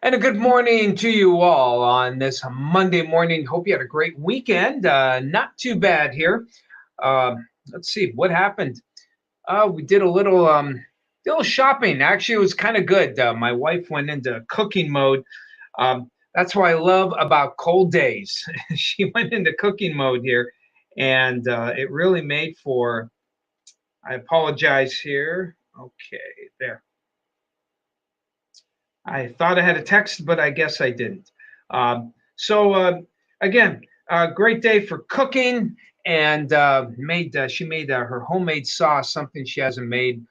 And a good morning to you all on this Monday morning. Hope you had a great weekend. Not too bad here. Let's see what happened. We did a little shopping. Actually, it was kind of good. My wife went into cooking mode. That's what I love about cold days. She went into cooking mode here, and it really made for. I apologize here. Okay, there. I thought I had a text, but I guess I didn't. So again, great day for cooking, and made she made her homemade sauce, something she hasn't made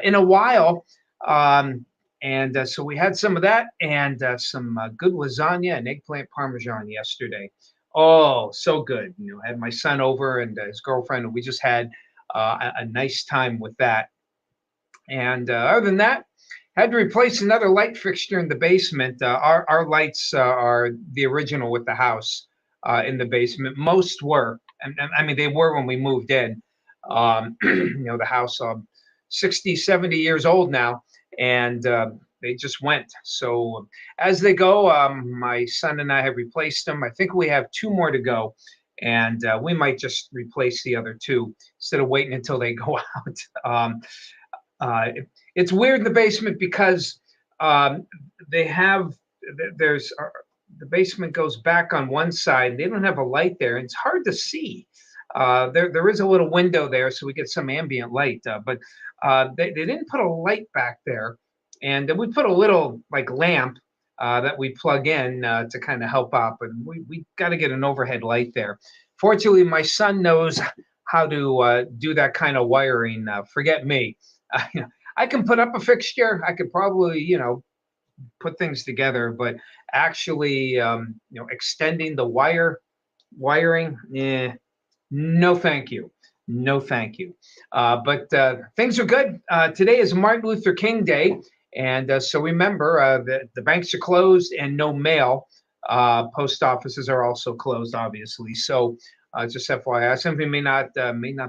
in a while. And so we had some of that and some good lasagna and eggplant parmesan yesterday. Oh, so good! I had my son over and his girlfriend, and we just had a nice time with that. And other than that, had to replace another light fixture in the basement. Our lights are the original with the house in the basement. Most were, and I mean they were when we moved in. The house 60, 70 years old now, and they just went. So as they go, my son and I have replaced them. I think we have two more to go, and we might just replace the other two instead of waiting until they go out. It's weird in the basement because um, they have there's the basement goes back on one side. They don't have a light there, and it's hard to see. There is a little window there, so we get some ambient light. But they didn't put a light back there, and then we put a little like lamp that we plug in to kind of help out. But we got to get an overhead light there. Fortunately, my son knows how to do that kind of wiring. Forget me. You know, I can put up a fixture. I could probably, put things together, but actually, extending the wiring, no, thank you. No, thank you. But things are good. Today is Martin Luther King Day, and so remember that the banks are closed and no mail. Post offices are also closed, obviously. So just FYI, some of you may not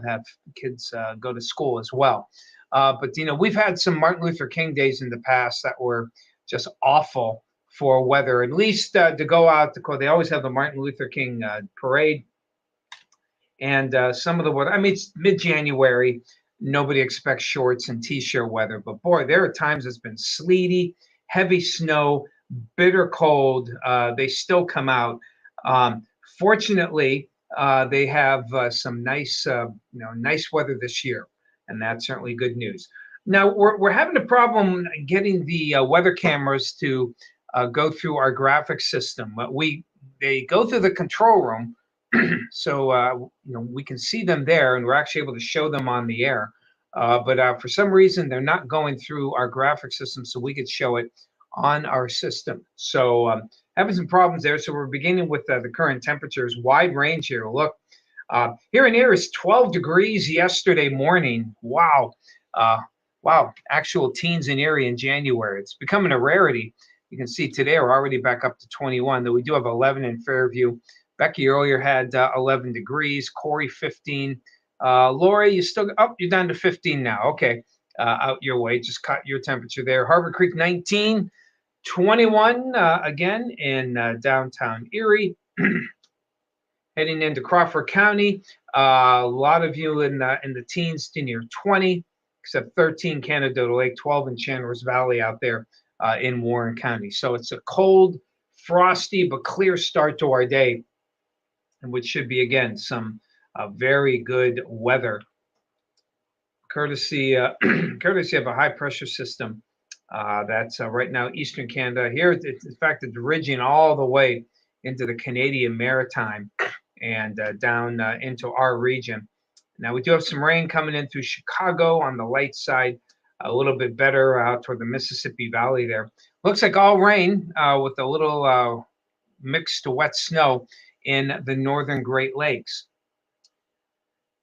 have kids go to school as well. But we've had some Martin Luther King days in the past that were just awful for weather. At least to go out to they always have the Martin Luther King parade, and some of the weather. I mean, it's mid-January. Nobody expects shorts and t-shirt weather, but boy, there are times it's been sleety, heavy snow, bitter cold. They still come out. Um, Fortunately, they have some nice weather this year, and that's certainly good news. Now we're having a problem getting the weather cameras to go through our graphics system. They go through the control room, so we can see them there, and we're actually able to show them on the air. But for some reason, they're not going through our graphic system, so we could show it on our system. So having some problems there. So we're beginning with the current temperatures, wide range here. Look, here in here is 12 degrees yesterday morning. Wow. Uh, wow. Actual teens in Erie in January. It's becoming a rarity. You can see today we're already back up to 21, though we do have 11 in Fairview. Becky earlier had 11 degrees. Corey 15. Lori, you're down to 15 now. Okay, out your way. Just cut your temperature there. Harbor Creek 19, 21 again in downtown Erie. Heading into Crawford County, a lot of you in the teens to near 20, except 13 Canada Lake, 12 in Chandler's Valley out there in Warren County. So it's a cold, frosty, but clear start to our day, and which should be again some very good weather, courtesy courtesy of a high pressure system that's right now eastern Canada. Here, in fact, it's ridging all the way into the Canadian Maritime and down into our region. Now we do have some rain coming in through Chicago on the light side, a little bit better out toward the Mississippi Valley there. Looks like all rain with a little mixed to wet snow in the northern Great Lakes.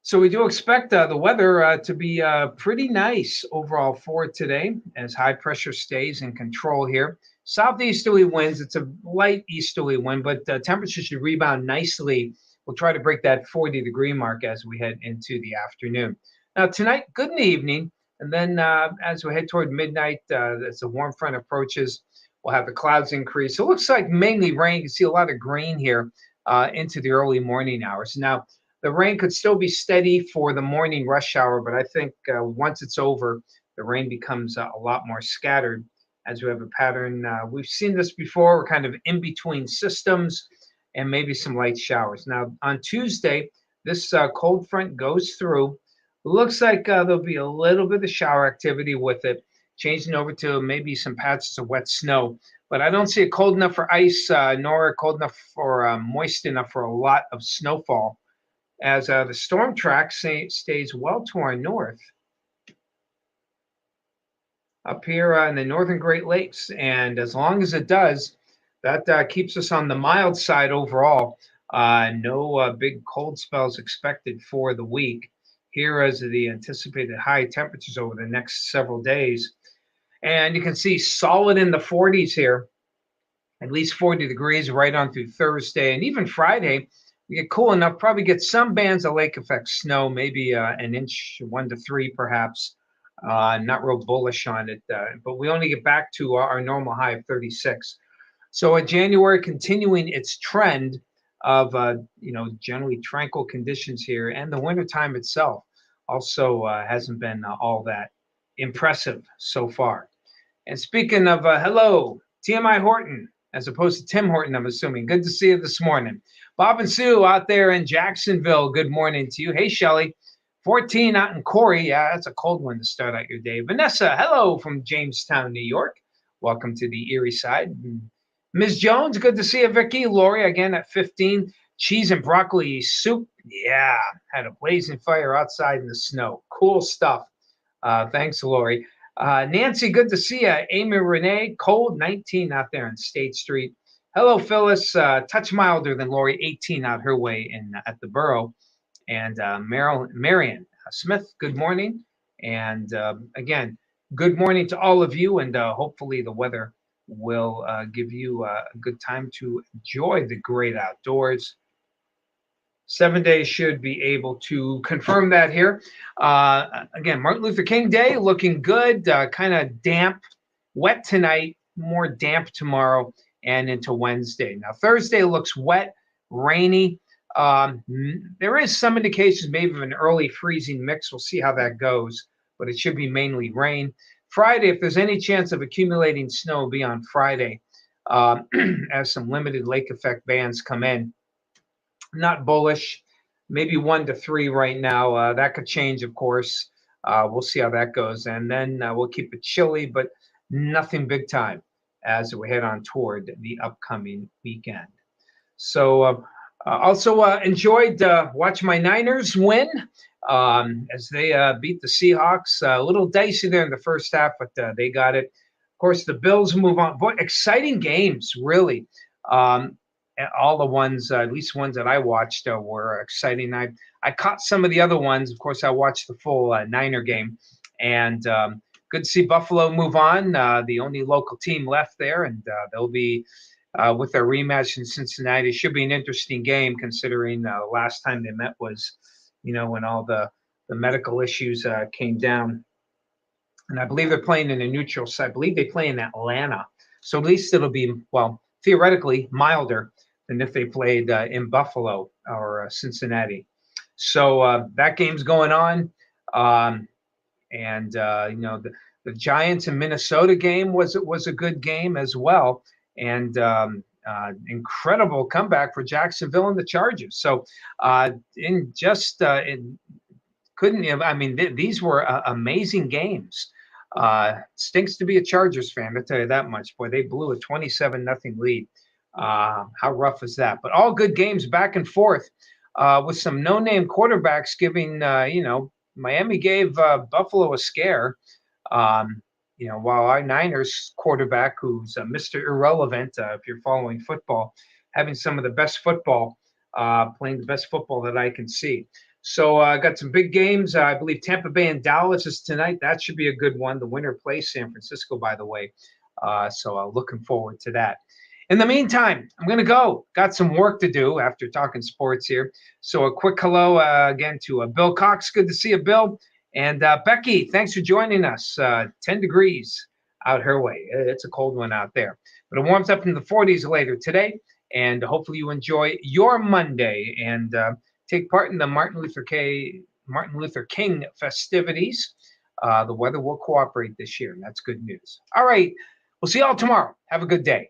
So we do expect the weather to be pretty nice overall for today as high pressure stays in control here. Southeasterly winds, it's a light easterly wind, but temperatures should rebound nicely. We'll try to break that 40-degree mark as we head into the afternoon. Now tonight, good in the evening, and then as we head toward midnight, as the warm front approaches, we'll have the clouds increase. It looks like mainly rain. You can see a lot of green here into the early morning hours. Now, the rain could still be steady for the morning rush hour, but I think once it's over, the rain becomes a lot more scattered as we have a pattern. We've seen this before. We're kind of in between systems and maybe some light showers. Now, on Tuesday, this cold front goes through. Looks like there'll be a little bit of shower activity with it, changing over to maybe some patches of wet snow. But I don't see it cold enough for ice, nor cold enough for moist enough for a lot of snowfall, as the storm track stays well to our north up here in the northern Great Lakes. And as long as it does, that keeps us on the mild side overall. No big cold spells expected for the week. Here is the anticipated high temperatures over the next several days. And you can see solid in the 40s here, at least 40 degrees right on through Thursday. And even Friday, we get cool enough, probably get some bands of lake effect snow, maybe an inch, 1 to 3 perhaps. Not real bullish on it, but we only get back to our normal high of 36. So January continuing its trend of generally tranquil conditions here, and the wintertime itself also hasn't been all that impressive so far. And speaking of hello, TMI Horton, as opposed to Tim Horton, I'm assuming. Good to see you this morning. Bob and Sue out there in Jacksonville, good morning to you. Hey, Shelly. 14 out in Corey. Yeah, that's a cold one to start out your day. Vanessa, hello from Jamestown, New York. Welcome to the Erie side. Ms. Jones, good to see you. Vicky, Lori, again at 15. Cheese and broccoli soup. Yeah, had a blazing fire outside in the snow. Cool stuff. Thanks, Lori. Nancy, good to see you. Amy Renee, cold, 19 out there on State Street. Hello, Phyllis. Touch milder than Lori, 18 out her way at the borough. And Marion Smith, good morning. And again, good morning to all of you. And hopefully the weather will give you a good time to enjoy the great outdoors. 7 days should be able to confirm that here. Again, Martin Luther King Day looking good, kind of damp, wet tonight, more damp tomorrow and into Wednesday. Now, Thursday looks wet, rainy. There is some indications maybe of an early freezing mix. We'll see how that goes, but it should be mainly rain. Friday, if there's any chance of accumulating snow, will be on Friday as some limited lake effect bands come in. Not bullish, maybe 1 to 3 right now. That could change, of course. We'll see how that goes. And then we'll keep it chilly, but nothing big time as we head on toward the upcoming weekend. So also enjoyed watch my Niners win as they beat the Seahawks. A little dicey there in the first half, but they got it. Of course, the Bills move on. Boy, exciting games, really. All the ones, at least ones that I watched, were exciting. I caught some of the other ones. Of course, I watched the full Niner game. And good to see Buffalo move on, the only local team left there. And they'll be with their rematch in Cincinnati. Should be an interesting game considering last time they met was, when all the medical issues came down. And I believe they're playing in a neutral site. I believe they play in Atlanta. So at least it'll be, well, theoretically milder than if they played in Buffalo or Cincinnati. So that game's going on. The Giants and Minnesota game was a good game as well. And incredible comeback for Jacksonville and the Chargers. So these were amazing games. Stinks to be a Chargers fan, I'll tell you that much. Boy, they blew a 27-0 lead. How rough is that? But all good games back and forth with some no-name quarterbacks giving, Miami gave Buffalo a scare. While our Niners quarterback, who's Mr. Irrelevant, if you're following football, having some of the best football, playing the best football that I can see. So I got some big games. I believe Tampa Bay and Dallas is tonight. That should be a good one. The winner plays San Francisco, by the way. So looking forward to that. In the meantime, I'm going to go. Got some work to do after talking sports here. So a quick hello again to Bill Cox. Good to see you, Bill. And Becky, thanks for joining us. 10 degrees out her way. It's a cold one out there, but it warms up in the 40s later today. And hopefully you enjoy your Monday and take part in the Martin Luther King festivities. The weather will cooperate this year, and that's good news. All right, we'll see y'all tomorrow. Have a good day.